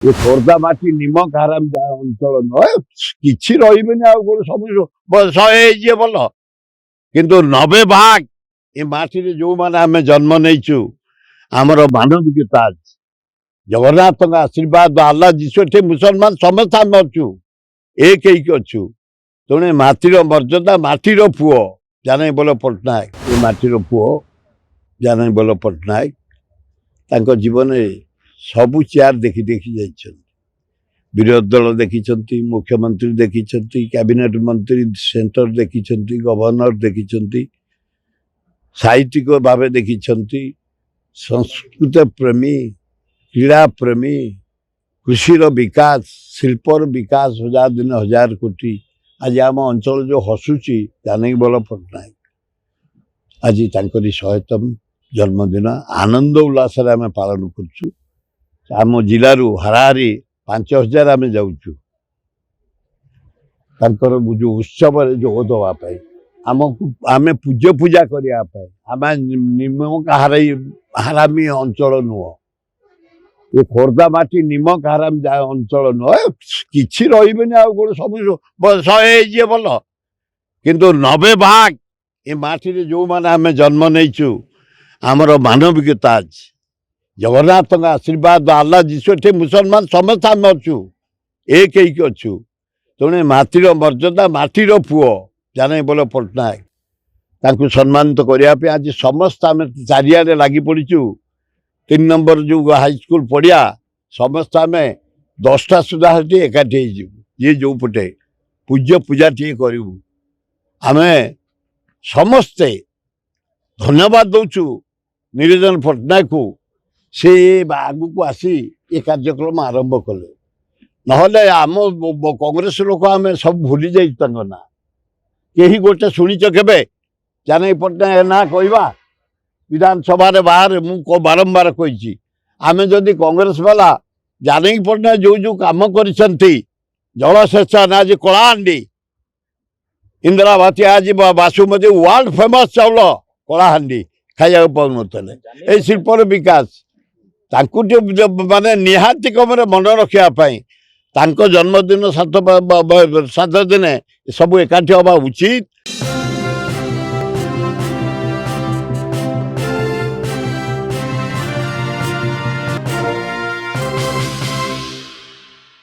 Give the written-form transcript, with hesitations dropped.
ये खोर्धा माटी निमक आराम अंचल नुह कि रही सब शहे भल किंतु 90 भाग ये माटी जो मैंने आम जन्म नहीं आमर मानविकता जगन्नाथ आशीर्वाद अल्लाह जीशु मुसलमान समस्त आम अच्छु एक अच्छु तेणु माटीर मर्यादा माटीर पुओ जान बल पट्टनायक ये माटीर पुओ जान बल पट्टनायक जीवन सबू चेयर देखी देखी जाइछन विरोधी दल देखी मुख्यमंत्री देखी कैबिनेट मंत्री सेंटर देखी गवर्नर देखी साहित्यिक भाव देखी संस्कृत प्रेमी क्रीड़ा प्रेमी कृषिर विकास शिल्पर विकास हजार दिन हजार कोटी आज आम अंचल जो हसुची जानकी बल पट्टनायक आज तांकरी 100तम जन्मदिन आनंद उल्लास आम पालन करछु आम जिलू हाराहारी 5000 आम जाऊँ जो उत्सव जोग देवाई आमको आम पूज्य पूजा करने आम निमक हारामी अंचल नुह ये खोर्धा माटी निमक हाराम अंचल नुह कि रही सब शहे भल किंतु 90 भाग ये माटी जो मैंने आम जन्म नहीं आमर मानविकता जगन्नाथ आशीर्वाद अल्लाह जीशु मुसलमान समस्त आम अच्छु एक अच्छु तेणु माटीर मर्यादा माटीर पुओ जान बल पट्टनायक सम्मानित करने आज समस्त आम चारिड़े लगी पड़ू 3 नंबर जो हाईस्कल पड़िया समस्त आम 10टा सुधा एकाठी ये जो पटे पूज्य पूजा टे करूँ आम समस्ते धन्यवाद दौचु निरंजन पट्टनायक को से आग को आसी ये कार्यक्रम आरंभ कले ना आम कांग्रेस लोक आम सब भूली जा ना कहीं गोटे शुणीच के जानकी पट्टनायक ना कहवा विधानसभा बाहर मु बारंबार कही आम जदि कांग्रेस वाला जानकी पट्टनायक जो जो कम कर जलसेचन आज कलाहांडी इंदिरा भाती आज बासुमती वर्ल्ड फेमस चाउल कलाहांडी खाया पाऊन शिल्पर विकास माने निहाती कम मन रखापी जन्मदिन 7 दिन सब एकाठी हवा उचित।